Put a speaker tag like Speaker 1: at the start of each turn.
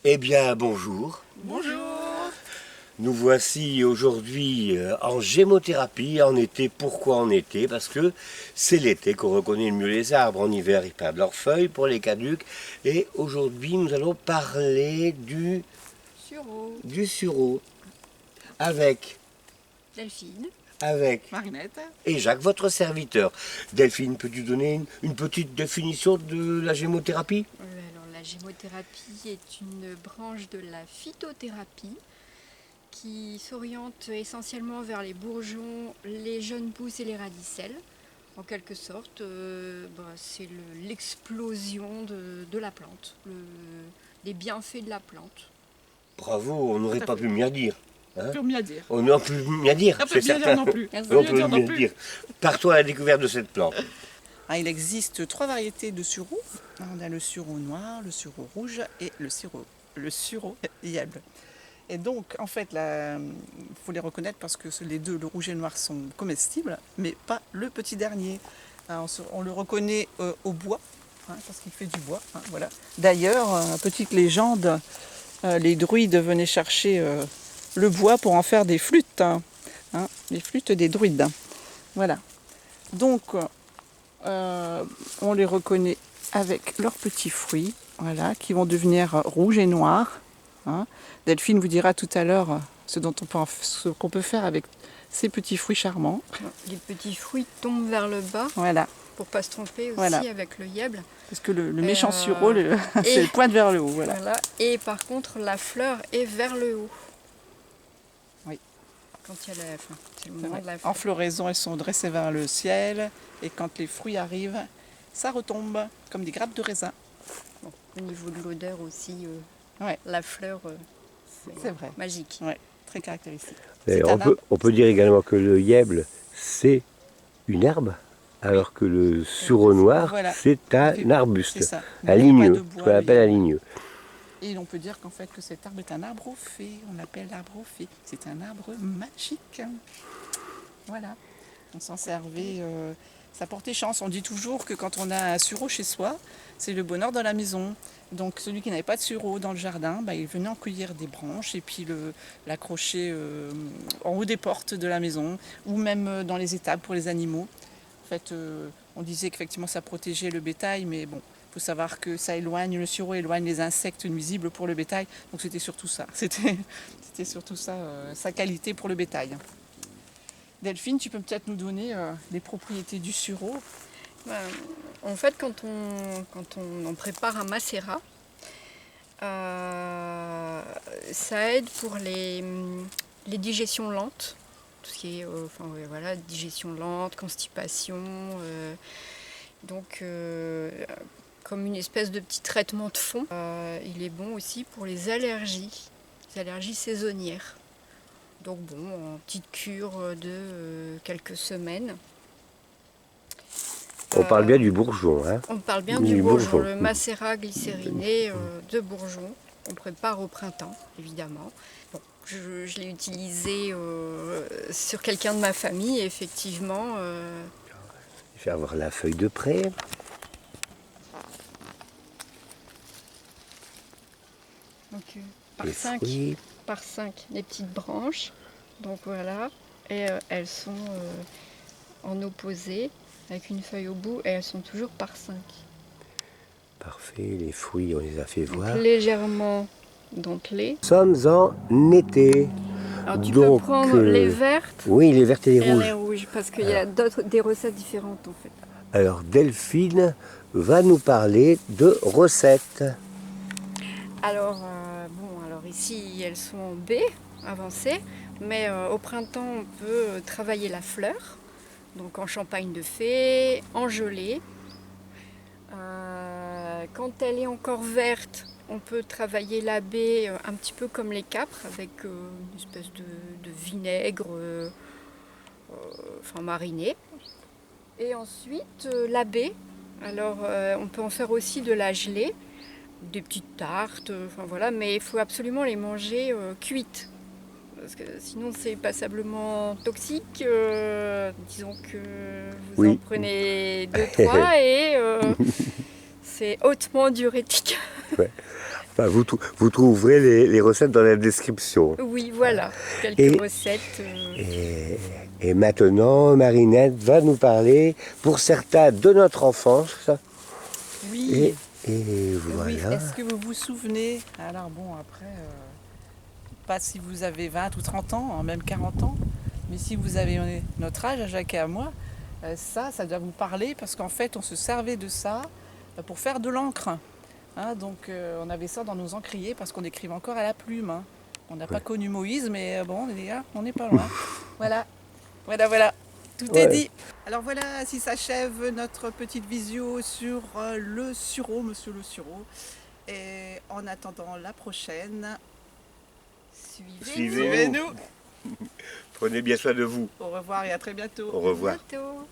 Speaker 1: Eh bien, bonjour.
Speaker 2: Bonjour.
Speaker 1: Nous voici aujourd'hui en gémothérapie, en été. Pourquoi en été? Parce que c'est l'été qu'on reconnaît le mieux les arbres. En hiver, ils perdent leurs feuilles pour les caducs. Et aujourd'hui, nous allons parler
Speaker 2: Sureau.
Speaker 1: du sureau. Avec,
Speaker 2: Delphine.
Speaker 1: avec.
Speaker 2: Marinette.
Speaker 1: Et Jacques, votre serviteur. Delphine, peux-tu donner une petite définition de la gémothérapie?
Speaker 2: Alors la gémothérapie est une branche de la phytothérapie qui s'oriente essentiellement vers les bourgeons, les jeunes pousses et les radicelles. En quelque sorte, c'est l'explosion de la plante, les bienfaits de la plante.
Speaker 1: Bravo, on n'aurait pas pu mieux dire. Hein?
Speaker 2: Plus rien dire.
Speaker 1: On n'aurait pu mieux dire,
Speaker 2: On
Speaker 1: c'est
Speaker 2: peut bien
Speaker 1: certain.
Speaker 2: dire non plus.
Speaker 1: On peut mieux dire. Partons à la découverte de cette plante.
Speaker 3: Il existe 3 variétés de sureau. On a le sureau noir, le sureau rouge et le sureau yèble. Et donc, en fait, il faut les reconnaître parce que les deux, le rouge et le noir, sont comestibles, mais pas le petit dernier. On le reconnaît au bois, parce qu'il fait du bois. Voilà. D'ailleurs, petite légende, les druides venaient chercher le bois pour en faire des flûtes, les flûtes des druides. Voilà. Donc, on les reconnaît avec leurs petits fruits, voilà, qui vont devenir rouges et noirs. Delphine vous dira tout à l'heure ce qu'on peut faire avec ces petits fruits charmants.
Speaker 2: Les petits fruits tombent vers le bas,
Speaker 3: Voilà.
Speaker 2: pour ne pas se tromper aussi
Speaker 3: Voilà.
Speaker 2: avec le yèble.
Speaker 3: Parce que le méchant sureau, c'est le pointe vers le haut. Voilà.
Speaker 2: Et par contre, la fleur est vers le haut.
Speaker 3: Oui.
Speaker 2: Quand il y a c'est le moment de la
Speaker 3: En floraison, elles sont dressées vers le ciel. Et quand les fruits arrivent, ça retombe comme des grappes de raisin.
Speaker 2: Bon, au niveau de l'odeur aussi,
Speaker 3: Ouais.
Speaker 2: la fleur,
Speaker 3: C'est vrai.
Speaker 2: magique.
Speaker 3: Ouais, très caractéristique.
Speaker 1: On peut dire également que le yèble, c'est une herbe, alors que le sureau noir,
Speaker 3: Voilà.
Speaker 1: c'est un arbuste,
Speaker 3: C'est ça.
Speaker 1: un ligneux, ce qu'on appelle un ligneux.
Speaker 3: Et on peut dire qu'en fait que cet arbre est un arbre aux fées. On l'appelle l'arbre aux fées. C'est un arbre magique. Voilà. On s'en servait. Ça portait chance. On dit toujours que quand on a un sureau chez soi, c'est le bonheur dans la maison. Donc celui qui n'avait pas de sureau dans le jardin, il venait en cueillir des branches et puis l'accrocher en haut des portes de la maison ou même dans les étables pour les animaux. En fait, on disait qu'effectivement ça protégeait le bétail, mais bon, il faut savoir que ça éloigne, le sureau éloigne les insectes nuisibles pour le bétail. Donc c'était surtout ça. C'était surtout ça, sa qualité pour le bétail. Delphine, tu peux peut-être nous donner les propriétés du sureau?
Speaker 2: En fait, quand on en prépare un macérat, ça aide pour les digestions lentes, tout ce qui est digestion lente, constipation, comme une espèce de petit traitement de fond. Il est bon aussi pour les allergies saisonnières. Donc en petite cure de quelques semaines.
Speaker 1: On parle bien du bourgeon.
Speaker 2: On parle bien du bourgeon, le macérat glycériné de bourgeon. On prépare au printemps, évidemment. Bon, je l'ai utilisé sur quelqu'un de ma famille, effectivement.
Speaker 1: Je vais avoir la feuille de près.
Speaker 2: Donc, par 5, les petites branches. Donc voilà. Et elles sont en opposé, avec une feuille au bout, et elles sont toujours par 5.
Speaker 1: Parfait, les fruits, on les a fait voir.
Speaker 2: Légèrement dentelés.
Speaker 1: Nous sommes en été.
Speaker 2: Alors tu peux prendre les vertes.
Speaker 1: Oui, les vertes et les rouges.
Speaker 2: Les rouges, parce qu'il y a des recettes différentes en fait.
Speaker 1: Alors Delphine va nous parler de recettes.
Speaker 2: Alors, ici elles sont en baie avancée, mais au printemps on peut travailler la fleur, donc en champagne de fée, en gelée. Quand elle est encore verte, on peut travailler la baie un petit peu comme les capres, avec une espèce de vinaigre mariné. Et ensuite, la baie, alors on peut en faire aussi de la gelée, des petites tartes, mais il faut absolument les manger cuites. Parce que sinon c'est passablement toxique. Disons que vous en prenez 2-3 et c'est hautement diurétique.
Speaker 1: Enfin, vous trouverez les recettes dans la description.
Speaker 2: Oui, voilà, quelques
Speaker 1: Et-
Speaker 2: recettes.
Speaker 1: Et maintenant, Marinette va nous parler, pour certains, de notre enfance.
Speaker 3: Oui.
Speaker 1: Et voilà.
Speaker 3: Oui, est-ce que vous vous souvenez? Alors bon, après, pas si vous avez 20 ou 30 ans, même 40 ans, mais si vous avez notre âge, à Jacques et à moi, ça doit vous parler parce qu'en fait, on se servait de ça pour faire de l'encre. Hein, donc on avait ça dans nos encriers parce qu'on écrivait encore à la plume. Hein. On n'a pas connu Moïse, mais bon, les gars, on n'est pas loin. Voilà, voilà. Tout est dit. Alors voilà, ainsi s'achève notre petite visio sur le sureau, Monsieur le Sureau. Et en attendant la prochaine,
Speaker 1: Suivez-nous. Prenez bien soin de vous.
Speaker 3: au revoir et à très bientôt.
Speaker 1: Au revoir.
Speaker 2: Bientôt.